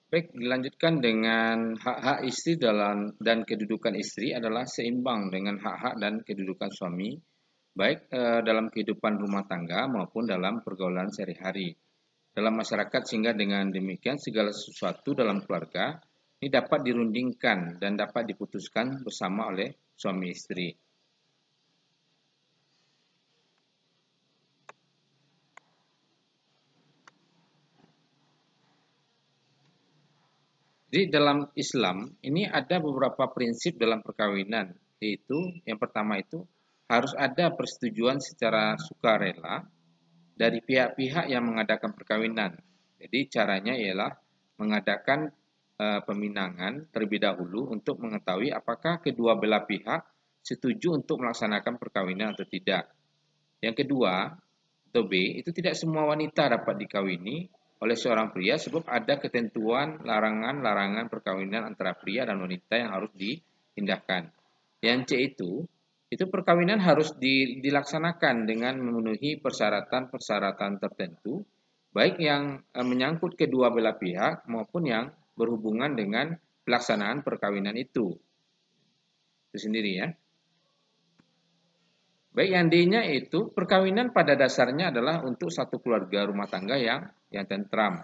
Baik, dilanjutkan dengan hak-hak istri dan kedudukan istri adalah seimbang dengan hak-hak dan kedudukan suami, baik dalam kehidupan rumah tangga maupun dalam pergaulan sehari-hari dalam masyarakat, sehingga dengan demikian segala sesuatu dalam keluarga ini dapat dirundingkan dan dapat diputuskan bersama oleh suami istri. Jadi dalam Islam ini ada beberapa prinsip dalam perkawinan, yaitu yang pertama itu harus ada persetujuan secara sukarela dari pihak-pihak yang mengadakan perkawinan. Jadi caranya ialah mengadakan peminangan terlebih dahulu untuk mengetahui apakah kedua belah pihak setuju untuk melaksanakan perkawinan atau tidak. Yang kedua, atau B, itu tidak semua wanita dapat dikawini oleh seorang pria sebab ada ketentuan larangan-larangan perkawinan antara pria dan wanita yang harus diindahkan. Yang C itu perkawinan harus dilaksanakan dengan memenuhi persyaratan-persyaratan tertentu, baik yang menyangkut kedua belah pihak maupun yang berhubungan dengan pelaksanaan perkawinan itu sendiri ya. Baik, yang D-nya itu perkawinan pada dasarnya adalah untuk satu keluarga rumah tangga yang tentram.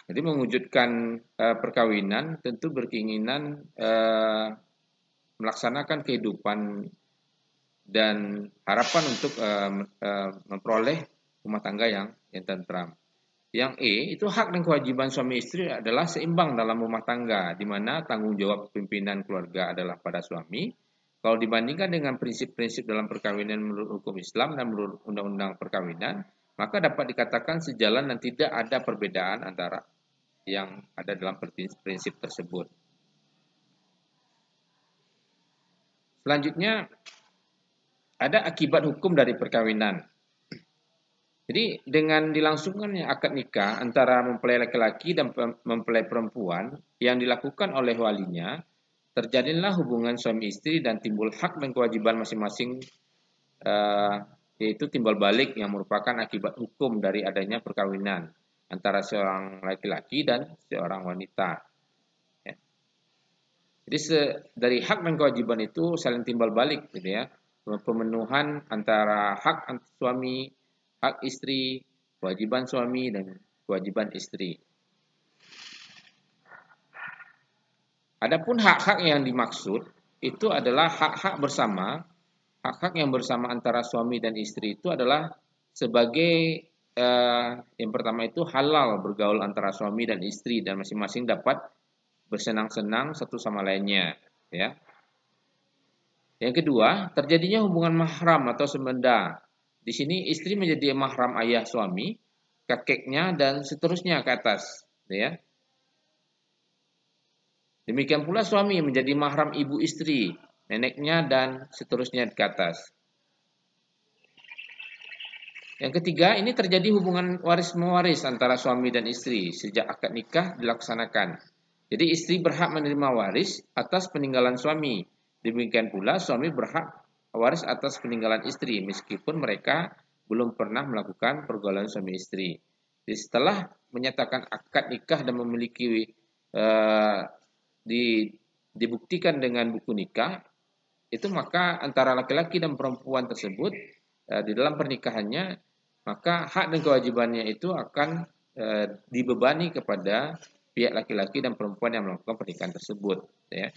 Jadi mewujudkan perkawinan tentu berkeinginan melaksanakan kehidupan dan harapan untuk memperoleh rumah tangga yang tentram. Yang E itu hak dan kewajiban suami istri adalah seimbang dalam rumah tangga, di mana tanggung jawab pimpinan keluarga adalah pada suami. Kalau dibandingkan dengan prinsip-prinsip dalam perkawinan menurut hukum Islam dan menurut undang-undang perkawinan, maka dapat dikatakan sejalan dan tidak ada perbedaan antara yang ada dalam prinsip tersebut. Selanjutnya, ada akibat hukum dari perkawinan. Jadi dengan dilangsungkannya akad nikah antara mempelai laki-laki dan mempelai perempuan yang dilakukan oleh walinya, terjadilah hubungan suami istri dan timbul hak dan kewajiban masing-masing, yaitu timbal balik yang merupakan akibat hukum dari adanya perkawinan antara seorang laki-laki dan seorang wanita. Ya. Jadi dari hak dan kewajiban itu saling timbal balik, gitu ya, pemenuhan antara hak suami, hak istri, kewajiban suami dan kewajiban istri. Adapun hak-hak yang dimaksud itu adalah hak-hak bersama. Hak-hak yang bersama antara suami dan istri itu adalah sebagai yang pertama itu halal bergaul antara suami dan istri dan masing-masing dapat bersenang-senang satu sama lainnya, ya. Yang kedua, terjadinya hubungan mahram atau semenda. Di sini istri menjadi mahram ayah suami, kakeknya dan seterusnya ke atas, ya. Demikian pula suami menjadi mahram ibu istri, neneknya dan seterusnya ke atas. Yang ketiga, ini terjadi hubungan waris-mewaris antara suami dan istri sejak akad nikah dilaksanakan. Jadi istri berhak menerima waris atas peninggalan suami. Demikian pula suami berhak waris atas peninggalan istri meskipun mereka belum pernah melakukan pergaulan suami istri. Jadi setelah menyatakan akad nikah dan memiliki dibuktikan dengan buku nikah, itu maka antara laki-laki dan perempuan tersebut di dalam pernikahannya, maka hak dan kewajibannya itu akan dibebani kepada pihak laki-laki dan perempuan yang melakukan pernikahan tersebut, ya.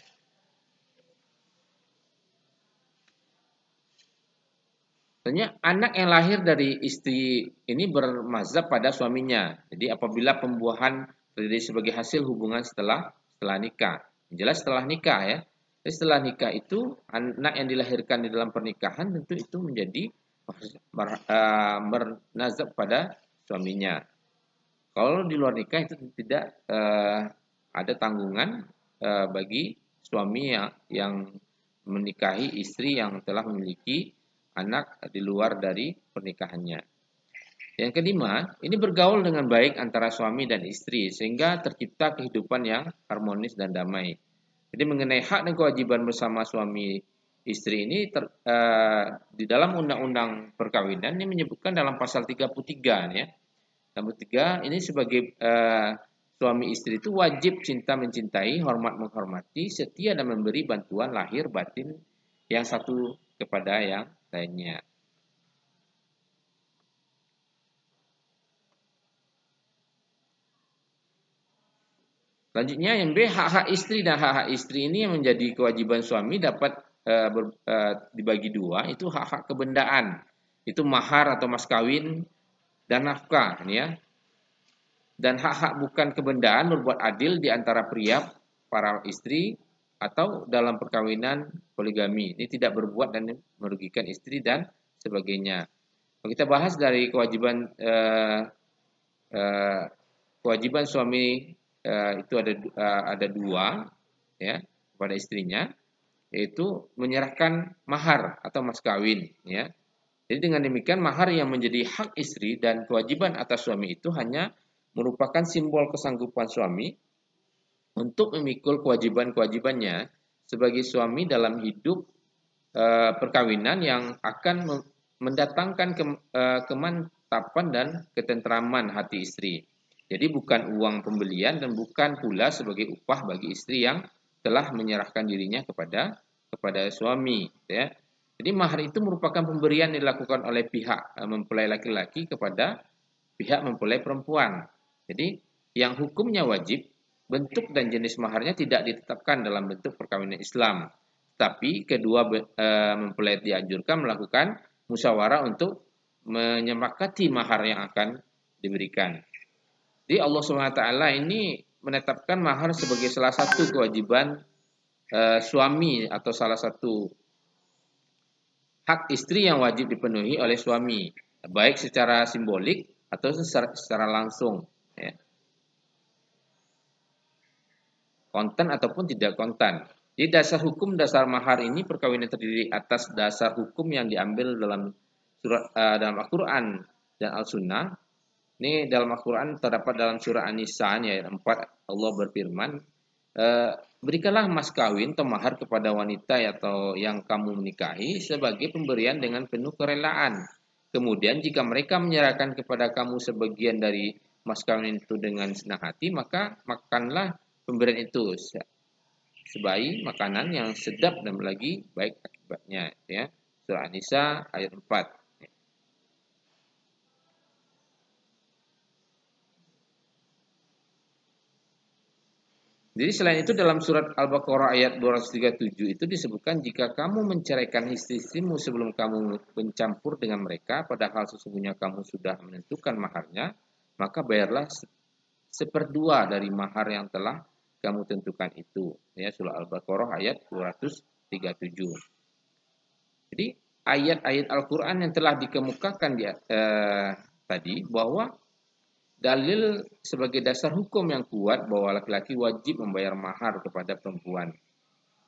Sebenarnya anak yang lahir dari istri ini bermazhab pada suaminya. Jadi apabila pembuahan terjadi sebagai hasil hubungan setelah nikah. Yang jelas setelah nikah ya. Jadi setelah nikah itu anak yang dilahirkan di dalam pernikahan tentu itu menjadi bernazab pada suaminya. Kalau di luar nikah itu tidak ada tanggungan bagi suami yang menikahi istri yang telah memiliki anak di luar dari pernikahannya. Yang kelima, ini bergaul dengan baik antara suami dan istri sehingga tercipta kehidupan yang harmonis dan damai. Jadi mengenai hak dan kewajiban bersama suami istri ini di dalam undang-undang perkawinan ini menyebutkan dalam pasal 33 ya. 33 ini sebagai suami istri itu wajib cinta mencintai, hormat menghormati, setia dan memberi bantuan lahir batin yang satu kepada yang lainnya. Selanjutnya yang B, hak-hak istri dan hak-hak istri ini yang menjadi kewajiban suami dapat dibagi dua, itu hak-hak kebendaan, itu mahar atau mas kawin dan nafkah, ya. Dan hak-hak bukan kebendaan berbuat adil di antara pria para istri atau dalam perkawinan poligami. Ini tidak berbuat dan merugikan istri dan sebagainya. Kalau kita bahas dari kewajiban suami itu ada dua, ya, kepada istrinya, yaitu menyerahkan mahar atau mas kawin, ya. Jadi dengan demikian mahar yang menjadi hak istri dan kewajiban atas suami itu hanya merupakan simbol kesanggupan suami untuk memikul kewajiban-kewajibannya sebagai suami dalam hidup perkawinan yang akan mendatangkan kemantapan dan ketentraman hati istri. Jadi bukan uang pembelian dan bukan pula sebagai upah bagi istri yang telah menyerahkan dirinya kepada suami, ya. Jadi mahar itu merupakan pemberian yang dilakukan oleh pihak mempelai laki-laki kepada pihak mempelai perempuan. Jadi yang hukumnya wajib, bentuk dan jenis maharnya tidak ditetapkan dalam bentuk perkawinan Islam. Tapi kedua mempelai dianjurkan melakukan musyawarah untuk menyepakati mahar yang akan diberikan. Jadi Allah SWT ini menetapkan mahar sebagai salah satu kewajiban suami atau salah satu hak istri yang wajib dipenuhi oleh suami, baik secara simbolik atau secara langsung, ya. Kontan ataupun tidak kontan. Jadi dasar hukum dasar mahar ini perkawinan terdiri atas dasar hukum yang diambil dalam dalam Al-Quran dan Al-Sunnah. Ini dalam Al-Quran terdapat dalam surah An-Nisa ayat 4, Allah berfirman, berikanlah mas kawin atau mahar kepada wanita atau yang kamu menikahi sebagai pemberian dengan penuh kerelaan. Kemudian jika mereka menyerahkan kepada kamu sebagian dari mas kawin itu dengan senang hati, maka makanlah pemberian itu sebaik makanan yang sedap dan lagi baik akibatnya, ya. Surah An-Nisa ayat 4. Jadi selain itu dalam surat Al-Baqarah ayat 237 itu disebutkan jika kamu menceraikan istri-istrimu sebelum kamu mencampur dengan mereka padahal sesungguhnya kamu sudah menentukan maharnya, maka bayarlah seperdua dari mahar yang telah kamu tentukan itu. Ya, surah Al-Baqarah ayat 237. Jadi ayat-ayat Al-Quran yang telah dikemukakan tadi bahwa dalil sebagai dasar hukum yang kuat bahwa laki-laki wajib membayar mahar kepada perempuan.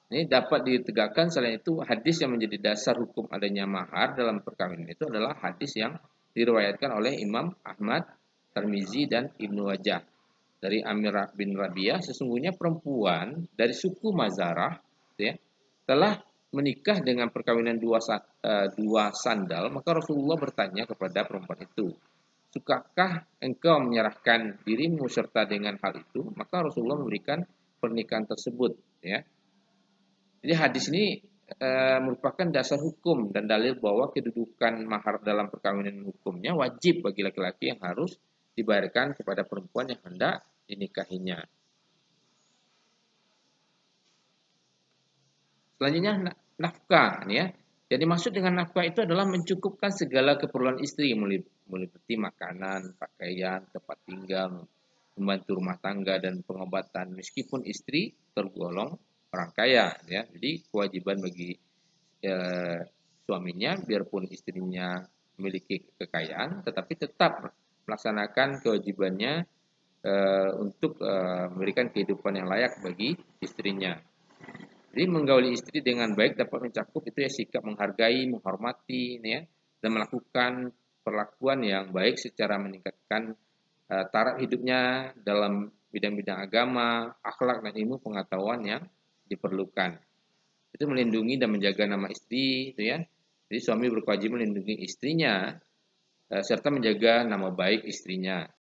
Ini dapat ditegakkan selain itu hadis yang menjadi dasar hukum adanya mahar dalam perkawinan itu adalah hadis yang diriwayatkan oleh Imam Ahmad, Tirmizi dan Ibnu Wajah dari Amir bin Rabi'ah, sesungguhnya perempuan dari suku Mazarah, ya, telah menikah dengan perkawinan dua sandal, maka Rasulullah bertanya kepada perempuan itu, sukakah engkau menyerahkan dirimu serta dengan hal itu? Maka Rasulullah memberikan pernikahan tersebut, ya. Jadi hadis ini merupakan dasar hukum dan dalil bahwa kedudukan mahar dalam perkawinan hukumnya wajib bagi laki-laki yang harus dibayarkan kepada perempuan yang hendak dinikahinya. Selanjutnya nafkah, ya. Jadi maksud dengan nafkah itu adalah mencukupkan segala keperluan istri, meliputi makanan, pakaian, tempat tinggal, membantu rumah tangga dan pengobatan. Meskipun istri tergolong orang kaya, ya. Jadi kewajiban bagi suaminya, biarpun istrinya memiliki kekayaan, tetapi tetap melaksanakan kewajibannya untuk memberikan kehidupan yang layak bagi istrinya. Jadi menggauli istri dengan baik dapat mencakup itu ya sikap menghargai, menghormati, ya, dan melakukan perlakuan yang baik secara meningkatkan taraf hidupnya dalam bidang-bidang agama, akhlak dan ilmu pengetahuan yang diperlukan. Itu melindungi dan menjaga nama istri, itu ya. Jadi suami berkewajiban melindungi istrinya serta menjaga nama baik istrinya.